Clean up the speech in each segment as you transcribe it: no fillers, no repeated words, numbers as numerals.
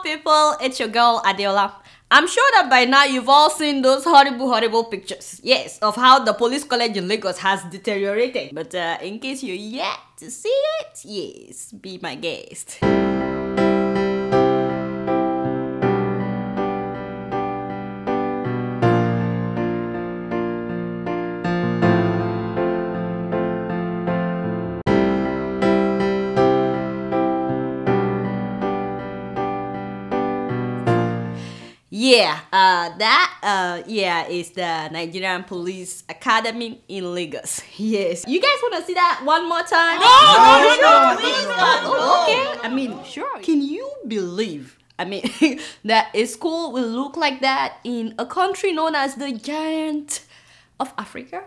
people, it's your girl Adeola. I'm sure that by now you've all seen those horrible pictures, yes, of how the police college in Lagos has deteriorated. But in case you're yet to see it, yes, be my guest. Yeah, that is the Nigerian Police Academy in Lagos. Yes. You guys want to see that one more time? No. Okay. I mean, sure. Can you believe, that a school will look like that in a country known as the giant of Africa?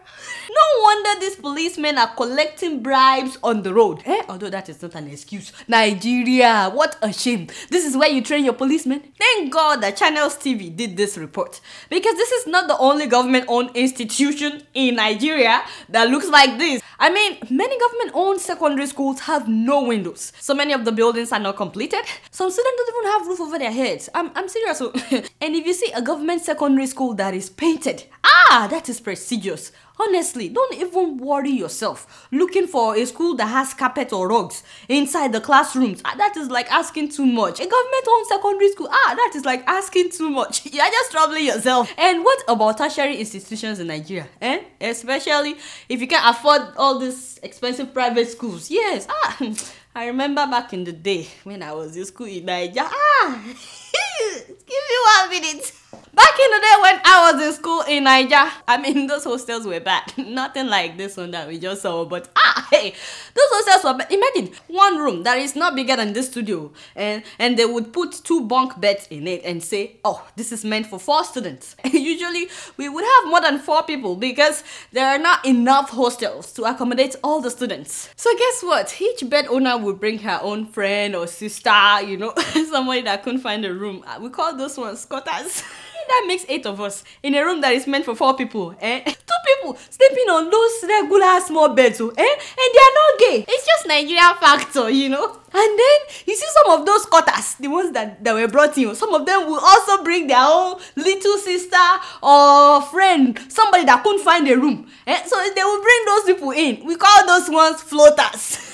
No wonder these policemen are collecting bribes on the road. Although that is not an excuse. Nigeria, what a shame. This is where you train your policemen. Thank God that Channels TV did this report. Because this is not the only government-owned institution in Nigeria that looks like this. Many government-owned secondary schools have no windows. So many of the buildings are not completed. Some students don't even have roof over their heads. I'm serious. And if you see a government secondary school that is painted, that is prestigious. Honestly, don't even worry yourself looking for a school that has carpet or rugs inside the classrooms. That is like asking too much. A government-owned secondary school, that is like asking too much. You're just troubling yourself. And what about tertiary institutions in Nigeria? Especially if you can't afford all these expensive private schools. Yes, I remember back in the day when I was in school in Nigeria. Give me 1 minute. Back in the day when I was in school in Nigeria, those hostels were bad. Nothing like this one that we just saw, but hey, those hostels were bad. Imagine one room that is not bigger than this studio, and they would put 2 bunk beds in it and say, oh, this is meant for 4 students. Usually, we would have more than 4 people because there are not enough hostels to accommodate all the students. So guess what? Each bed owner would bring her own friend or sister, somebody that couldn't find a room. We call those ones squatters. That makes 8 of us in a room that is meant for 4 people. 2 people sleeping on those regular small beds, and they are not gay. It's just Nigerian factor, And then you see some of those squatters, the ones that were brought in, some of them will also bring their own little sister or friend, somebody that couldn't find a room. So they will bring those people in. We call those ones floaters.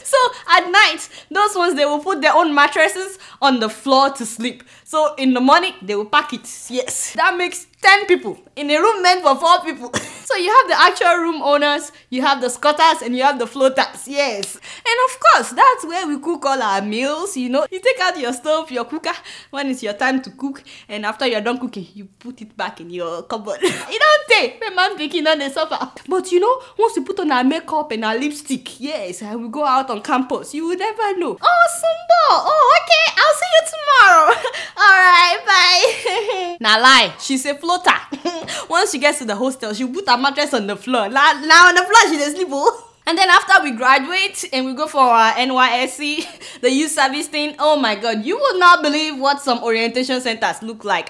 So at night, those ones, they will put their own mattresses on the floor to sleep. So in the morning, they will pack it. Yes, that makes 10 people in a room meant for 4 people. So you have the actual room owners, you have the squatters, and you have the floaters. Yes. And of course, that's where we cook all our meals, You take out your stove, your cooker, when it's your time to cook, and after you're done cooking, you put it back in your cupboard. You don't take when man picking on the sofa. But once we put on our makeup and our lipstick, yes, and we go out on campus, you will never know. Oh, Sumbo! Oh, okay, I'll see you tomorrow. Alright, bye. Nah, lie. She's a floater. Once she gets to the hostel, she'll put her mattress on the floor. Now on the floor, she's asleep. And then after we graduate and we go for our NYSC, the youth service thing, oh my god, you will not believe what some orientation centers look like.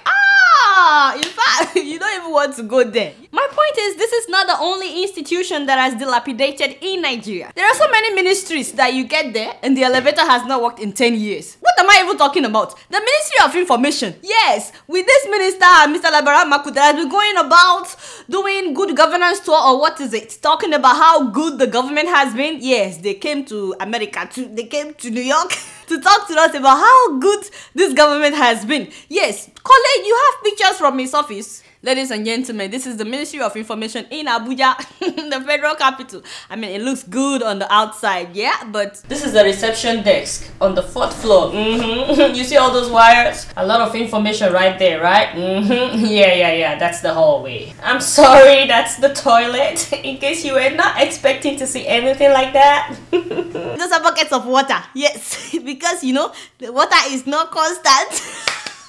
In fact, you don't even want to go there. My point is, this is not the only institution that has dilapidated in Nigeria. There are so many ministries that you get there and the elevator has not worked in 10 years. What am I even talking about? The Ministry of Information. Yes, with this minister, Mr. Labaran Makuta, has been going about doing good governance tour, or what is it? Talking about how good the government has been. Yes, they came to America too. They came to New York to talk to us about how good this government has been. Yes, colleague, you have pictures from his office. Ladies and gentlemen, this is the Ministry of Information in Abuja, the federal capital. It looks good on the outside, yeah, but this is the reception desk on the 4th floor. You see all those wires? A lot of information right there, right? Yeah, that's the hallway. I'm sorry, that's the toilet, in case you were not expecting to see anything like that. Those are buckets of water, yes, because, the water is not constant.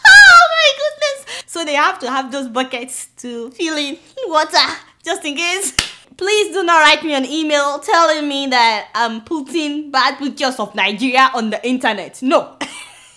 Oh my goodness! So they have to have those buckets to fill in water, just in case. Please do not write me an email telling me that I'm putting bad pictures of Nigeria on the internet. No.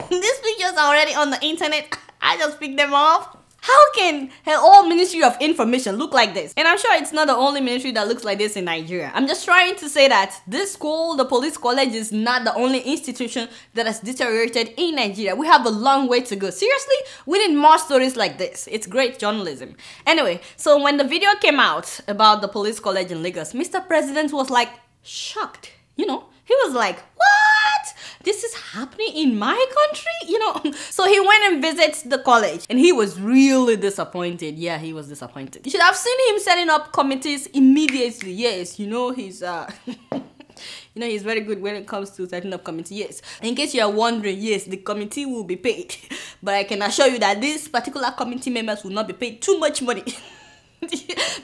These pictures are already on the internet. I just picked them off. How can an old Ministry of Information look like this? And I'm sure it's not the only ministry that looks like this in Nigeria. I'm just trying to say that this school, the police college, is not the only institution that has deteriorated in Nigeria. We have a long way to go. Seriously, we need more stories like this. It's great journalism. Anyway, so when the video came out about the police college in Lagos, Mr. President was like shocked. You know, he was like, what? This is happening in my country? You know, so he went and visited the college and he was really disappointed. Yeah, he was disappointed. You should have seen him setting up committees immediately. Yes, you know, he's you know, he's very good when it comes to setting up committee. Yes, in case you are wondering, yes, the committee will be paid. But I can assure you that these particular committee members will not be paid too much money.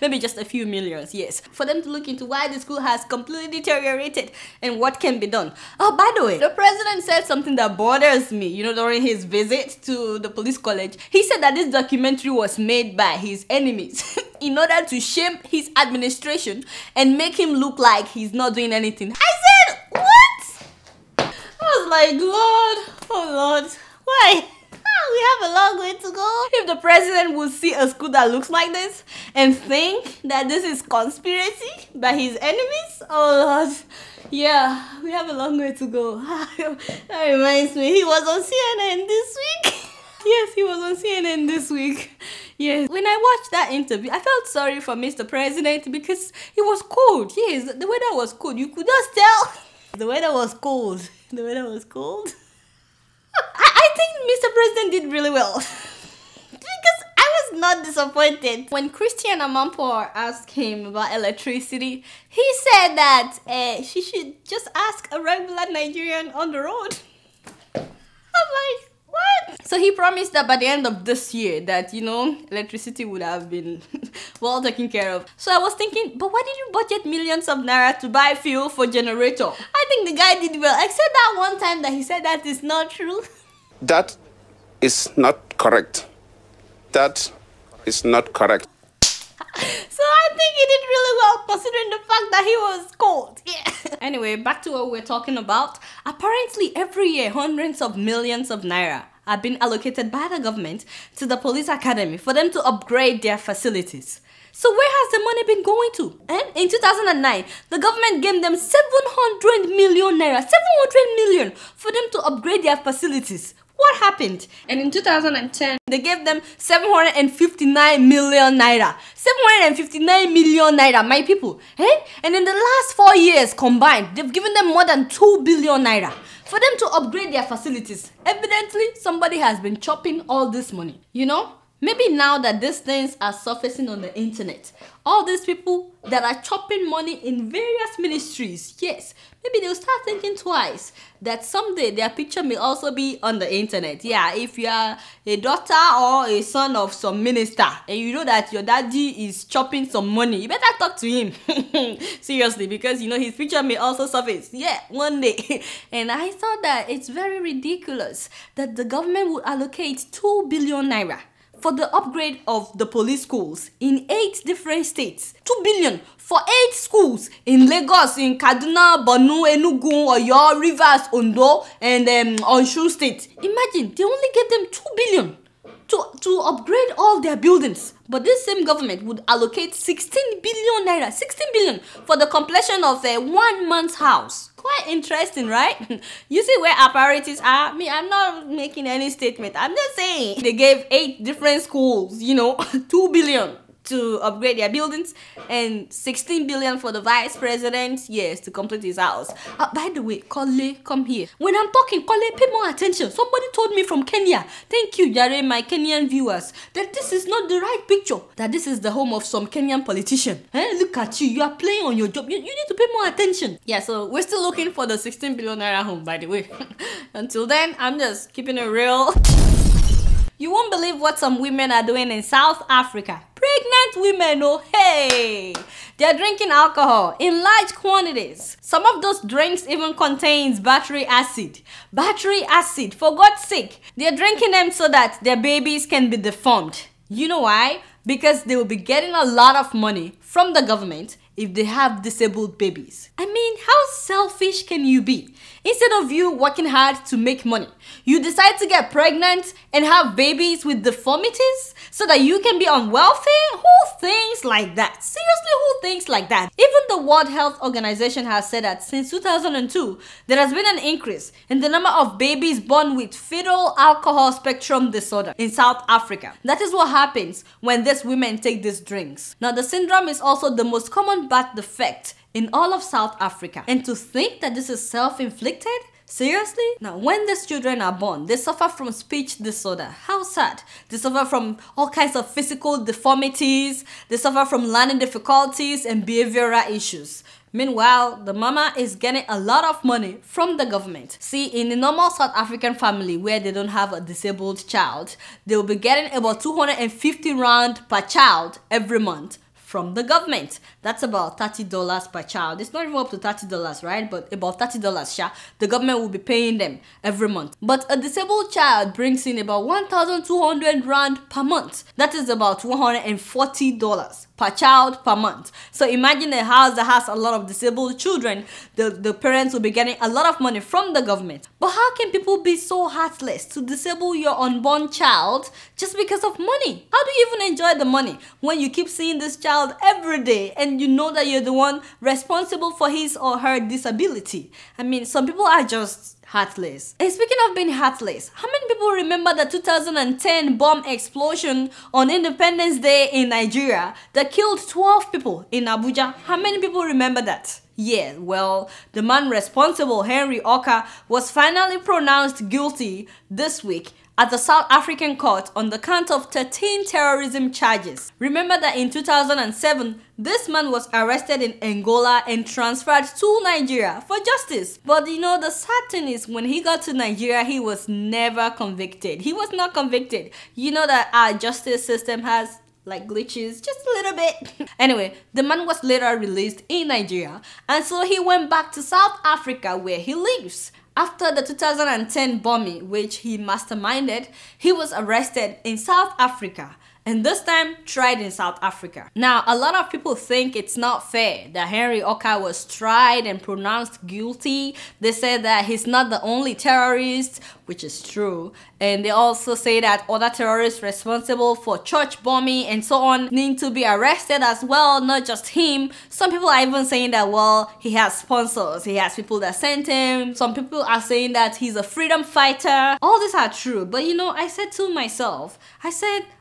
Maybe just a few millions, yes, for them to look into why the school has completely deteriorated and what can be done. Oh, by the way, the president said something that bothers me, you know, during his visit to the police college. He said that this documentary was made by his enemies in order to shame his administration and make him look like he's not doing anything. I said, what? I was like, Lord, oh Lord, why? We have a long way to go. If the president would see a school that looks like this and think that this is conspiracy by his enemies, oh Lord, yeah, we have a long way to go. That reminds me, he was on CNN this week. Yes, he was on CNN this week. Yes, when I watched that interview, I felt sorry for Mr. President because it was cold. Yes, the weather was cold. You could just tell. The weather was cold. The weather was cold. I think Mr. President did really well because I was not disappointed. When Christian Amanpour asked him about electricity, he said that she should just ask a regular Nigerian on the road. I'm like, what? So he promised that by the end of this year that, you know, electricity would have been well taken care of. So I was thinking, but why did you budget millions of naira to buy fuel for generator? I think the guy did well, except that one time that he said that is not true. That is not correct. That is not correct. So I think he did really well considering the fact that he was cold. Yeah. Anyway, back to what we're talking about. Apparently every year hundreds of millions of naira are being allocated by the government to the police academy for them to upgrade their facilities. So where has the money been going to? And in 2009, the government gave them 700 million naira, 700 million for them to upgrade their facilities. What happened? And in 2010, they gave them 759 million naira. 759 million naira, my people. Eh? And in the last 4 years combined, they've given them more than 2 billion naira for them to upgrade their facilities. Evidently, somebody has been chopping all this money, you know? Maybe now that these things are surfacing on the internet, all these people that are chopping money in various ministries, yes, maybe they'll start thinking twice that someday their picture may also be on the internet. Yeah, if you are a daughter or a son of some minister and you know that your daddy is chopping some money, you better talk to him. Seriously, because you know his picture may also surface. Yeah, one day. And I thought that it's very ridiculous that the government would allocate 2 billion naira for the upgrade of the police schools in 8 different states. 2 billion for 8 schools in Lagos, in Kaduna, Borno, Enugu, Oyo, Rivers, Ondo, and Osun State. Imagine, they only gave them 2 billion to upgrade all their buildings. But this same government would allocate 16 billion naira, 16 billion for the completion of a 1 man's house. Quite interesting, right? You see where our priorities are? Me, I'm not making any statement. I'm just saying they gave 8 different schools, you know, 2 billion to upgrade their buildings and 16 billion for the vice president, yes, to complete his house. By the way, Kole, come here. When I'm talking, Kole, pay more attention. Somebody told me from Kenya, thank you, Jare, my Kenyan viewers, that this is not the right picture, that this is the home of some Kenyan politician. Look at you, you are playing on your job. You need to pay more attention. Yeah, so we're still looking for the 16 billion naira home, by the way. Until then, I'm just keeping it real. You won't believe what some women are doing in South Africa. Pregnant women, oh hey! They're drinking alcohol in large quantities. Some of those drinks even contains battery acid. Battery acid, for God's sake. They're drinking them so that their babies can be deformed. You know why? Because they will be getting a lot of money from the government if they have disabled babies. I mean, how selfish can you be? Instead of you working hard to make money, you decide to get pregnant and have babies with deformities so that you can be unwealthy? Who thinks like that? Seriously, who thinks like that? Even the World Health Organization has said that since 2002, there has been an increase in the number of babies born with fetal alcohol spectrum disorder in South Africa. That is what happens when these women take these drinks. Now, the syndrome is also the most common birth defect in all of South Africa. And to think that this is self-inflicted? Seriously? Now, when these children are born, they suffer from speech disorder. How sad. They suffer from all kinds of physical deformities. They suffer from learning difficulties and behavioral issues. Meanwhile, the mama is getting a lot of money from the government. See, in a normal South African family where they don't have a disabled child, they will be getting about 250 rand per child every month from the government. That's about $30 per child. It's not even up to $30, right? But about $30, sure. The government will be paying them every month. But a disabled child brings in about 1,200 rand per month. That is about $140 per child per month. So imagine a house that has a lot of disabled children. The parents will be getting a lot of money from the government. But how can people be so heartless to disable your unborn child just because of money? How do you even enjoy the money when you keep seeing this child every day and you know that you're the one responsible for his or her disability? I mean, some people are just heartless. And speaking of being heartless, how many people remember the 2010 bomb explosion on Independence Day in Nigeria that killed 12 people in Abuja? How many people remember that? Yeah, well, the man responsible, Henry Oka, was finally pronounced guilty this week at the South African court on the count of 13 terrorism charges. Remember that in 2007, this man was arrested in Angola and transferred to Nigeria for justice. But you know, the sad thing is when he got to Nigeria, he was never convicted. He was not convicted. You know that our justice system has like glitches just a little bit. Anyway, the man was later released in Nigeria, and so he went back to South Africa where he lives. After the 2010 bombing, which he masterminded, he was arrested in South Africa and this time tried in South Africa. Now, a lot of people think it's not fair that Henry Oka was tried and pronounced guilty. They said that he's not the only terrorist, which is true. And they also say that other terrorists responsible for church bombing and so on need to be arrested as well, not just him. Some people are even saying that, well, he has sponsors, he has people that sent him. Some people are saying that he's a freedom fighter. All these are true, but you know, I said to myself,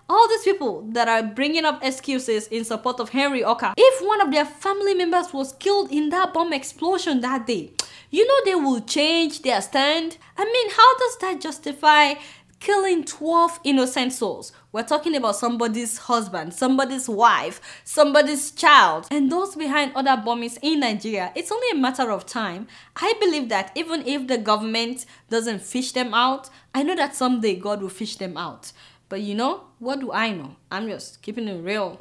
all these people that are bringing up excuses in support of Henry Oka, if one of their family members was killed in that bomb explosion that day, you know they will change their stand. I mean, how does that justify killing 12 innocent souls? We're talking about somebody's husband, somebody's wife, somebody's child, and those behind other bombings in Nigeria. It's only a matter of time. I believe that even if the government doesn't fish them out, I know that someday God will fish them out. But you know, what do I know? I'm just keeping it real.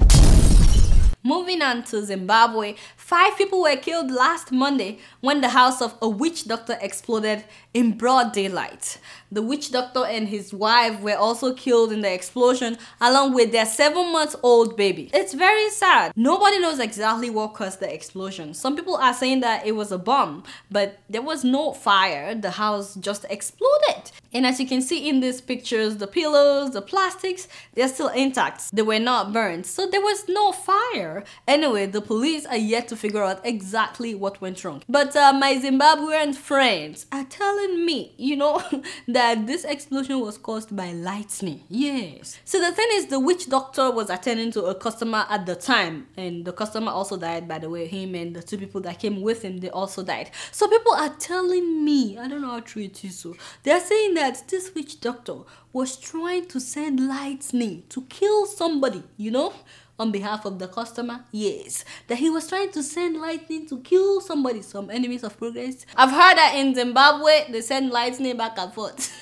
Moving on to Zimbabwe, 5 people were killed last Monday when the house of a witch doctor exploded in broad daylight. The witch doctor and his wife were also killed in the explosion along with their 7-month-old baby. It's very sad. Nobody knows exactly what caused the explosion. Some people are saying that it was a bomb, but there was no fire. The house just exploded. And as you can see in these pictures, the pillows, the plastics, they're still intact. They were not burned, so there was no fire. Anyway, the police are yet to figure out exactly what went wrong. But my Zimbabwean friends are telling me, you know, that this explosion was caused by lightning. Yes. So the thing is, the witch doctor was attending to a customer at the time, and the customer also died, by the way. Him and the 2 people that came with him, they also died. So people are telling me, I don't know how true it is, so they're saying that this witch doctor was trying to send lightning to kill somebody, you know, on behalf of the customer. Yes, that he was trying to send lightning to kill somebody, some enemies of progress. I've heard that in Zimbabwe they send lightning back and forth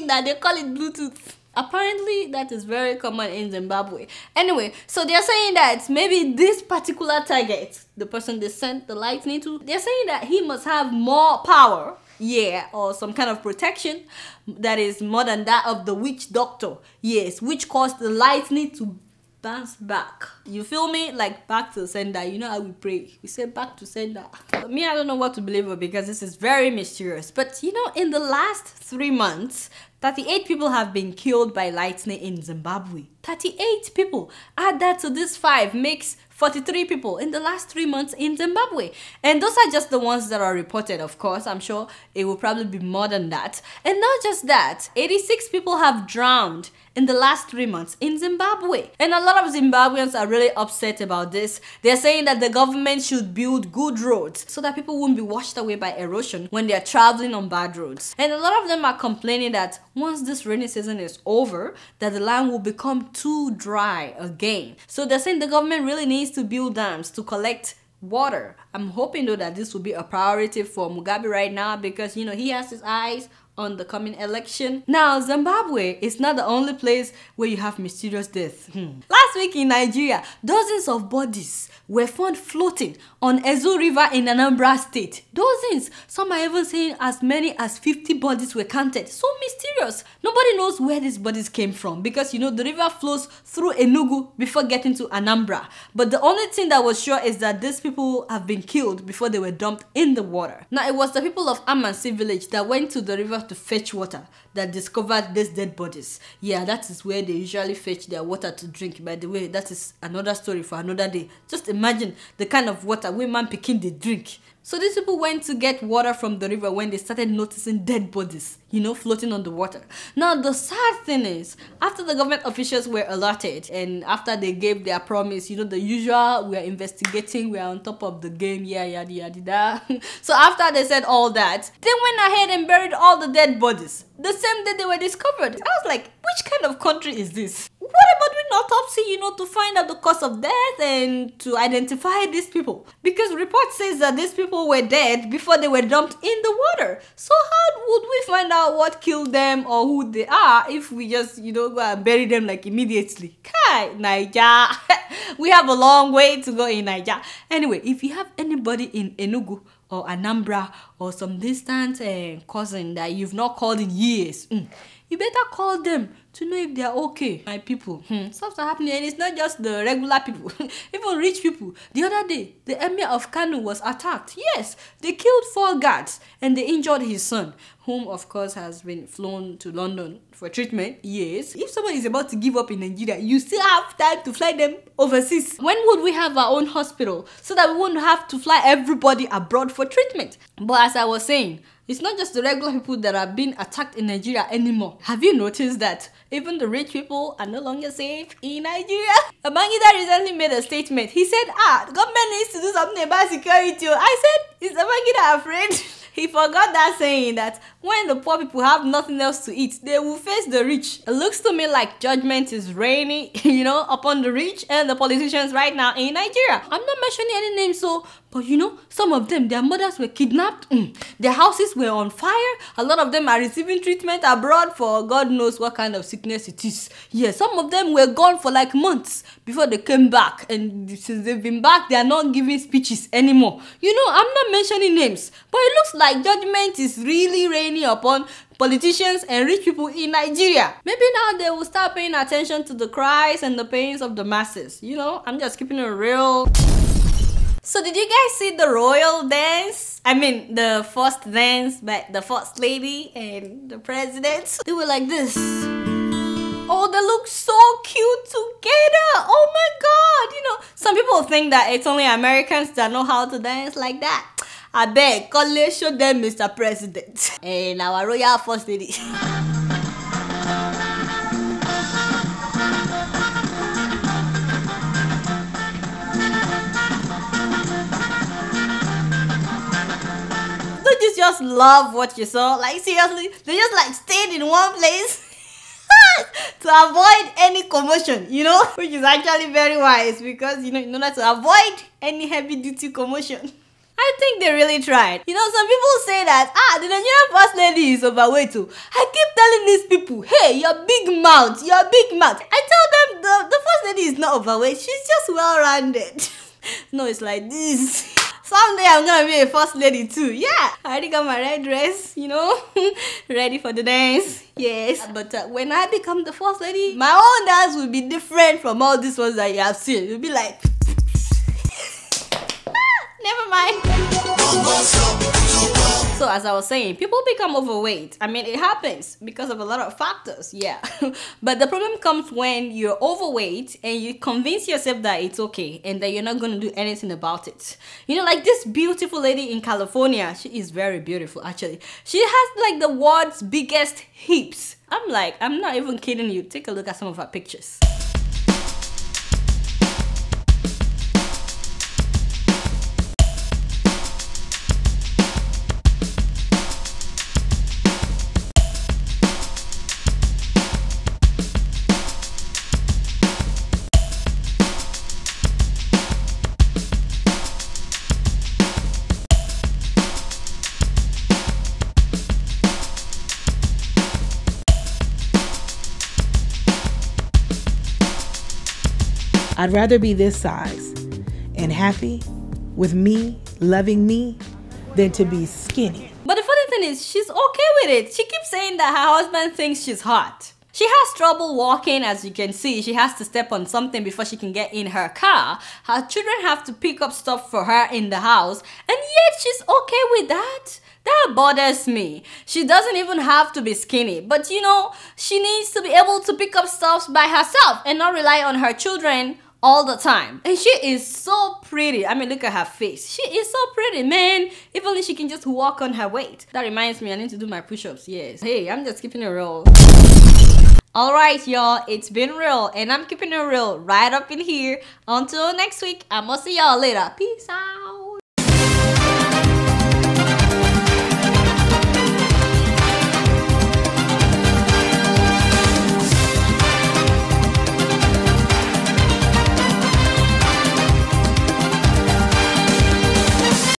that they call it Bluetooth. Apparently that is very common in Zimbabwe. Anyway, so they're saying that maybe this particular target, the person they sent the lightning to, they're saying that he must have more power, yeah, or some kind of protection that is more than that of the witch doctor. Yes, which caused the lightning to bounce back. You feel me? Like back to sender. You know how we pray. We say back to sender. But me, I don't know what to believe of because this is very mysterious. But you know, in the last 3 months, 38 people have been killed by lightning in Zimbabwe. 38 people. Add that to this 5 makes 43 people in the last 3 months in Zimbabwe. And those are just the ones that are reported, of course. I'm sure it will probably be more than that. And not just that, 86 people have drowned in the last 3 months in Zimbabwe. And a lot of Zimbabweans are really upset about this. They're saying that the government should build good roads so that people won't be washed away by erosion when they're traveling on bad roads. And a lot of them are complaining that once this rainy season is over, that the land will become too dry again. So they're saying the government really needs to build dams to collect water. I'm hoping though that this will be a priority for Mugabe right now because, you know, he has his eyes on the coming election. Now, Zimbabwe is not the only place where you have mysterious deaths. Last week in Nigeria, dozens of bodies were found floating on Ezo River in Anambra State. Dozens. Some are even saying as many as 50 bodies were counted. So mysterious. Nobody knows where these bodies came from because, you know, the river flows through Enugu before getting to Anambra. But the only thing that was sure is that these people have been killed before they were dumped in the water. Now, it was the people of Amansi village that went to the river to fetch water that discovered these dead bodies. Yeah, that is where they usually fetch their water to drink. By the way, that is another story for another day. Just imagine the kind of water women picking they drink. So these people went to get water from the river when they started noticing dead bodies, you know, floating on the water. Now, the sad thing is, after the government officials were alerted and after they gave their promise, you know, the usual, we are investigating, we are on top of the game, yeah, yada, yada, yada. So after they said all that, they went ahead and buried all the dead bodies the same day they were discovered. I was like, which kind of country is this? What about doing autopsy, you know, to find out the cause of death and to identify these people? Because report says that these people were dead before they were dumped in the water. So how would we find out what killed them or who they are if we just, you know, go and bury them like immediately? Kai, Niger. We have a long way to go in Niger. Anyway, if you have anybody in Enugu or Anambra or some distant cousin that you've not called in years, you better call them to know if they are okay. My people, stuff are happening, and it's not just the regular people, even rich people. The other day, the emir of Kano was attacked. Yes, they killed 4 guards and they injured his son, whom of course has been flown to London for treatment. Yes, if someone is about to give up in Nigeria, you still have time to fly them overseas. When would we have our own hospital so that we won't have to fly everybody abroad for treatment? But as I was saying, it's not just the regular people that are being attacked in Nigeria anymore. Have you noticed that even the rich people are no longer safe in Nigeria? Babangida recently made a statement. He said, the government needs to do something about security. I said, is Babangida afraid? He forgot that saying that when the poor people have nothing else to eat, they will face the rich. It looks to me like judgment is raining, you know, upon the rich and the politicians right now in Nigeria. I'm not mentioning any names, but you know, some of them, their mothers were kidnapped, their houses were on fire, a lot of them are receiving treatment abroad for God knows what kind of sickness it is. Yeah, some of them were gone for like months before they came back, and since they've been back, they are not giving speeches anymore. You know, I'm not mentioning names, but it looks like judgment is really raining upon politicians and rich people in Nigeria. Maybe now they will start paying attention to the cries and the pains of the masses. You know, I'm just keeping it real. So did you guys see the royal dance? I mean, the first dance by the first lady and the president. They were like this. Oh, they look so cute together. Oh my God. You know, some people think that it's only Americans that know how to dance like that. I beg, Kole, show them Mr. President and our royal first lady. Don't you just love what you saw? Like seriously, they just like stayed in one place to avoid any commotion, you know, which is actually very wise because, you know, in order to avoid any heavy duty commotion. I think they really tried. You know, some people say that, the Nigerian first lady is overweight too. I keep telling these people, hey, your big mouth. I tell them the first lady is not overweight. She's just well-rounded. No, it's like this. Someday I'm gonna be a first lady too. Yeah, I already got my red dress, you know, ready for the dance. Yes, but when I become the first lady, my own dance will be different from all these ones that you have seen. It'll be like, never mind. So as I was saying, people become overweight. I mean, it happens because of a lot of factors, yeah. But the problem comes when you're overweight and you convince yourself that it's okay and that you're not going to do anything about it. You know, like this beautiful lady in California. She is very beautiful, actually. She has like the world's biggest hips. I'm not even kidding you. Take a look at some of her pictures. I'd rather be this size and happy with me, loving me, than to be skinny. But the funny thing is, she's okay with it. She keeps saying that her husband thinks she's hot. She has trouble walking, as you can see. She has to step on something before she can get in her car. Her children have to pick up stuff for her in the house, and yet she's okay with that. That bothers me. She doesn't even have to be skinny, but you know, she needs to be able to pick up stuff by herself and not rely on her children all the time. And she is so pretty. I mean, look at her face. She is so pretty, man. If only she can just walk on her weight. That reminds me, I need to do my push-ups. Yes. Hey, I'm just keeping it real. Alright, y'all, it's been real, and I'm keeping it real right up in here. Until next week, I'ma see y'all later. Peace out.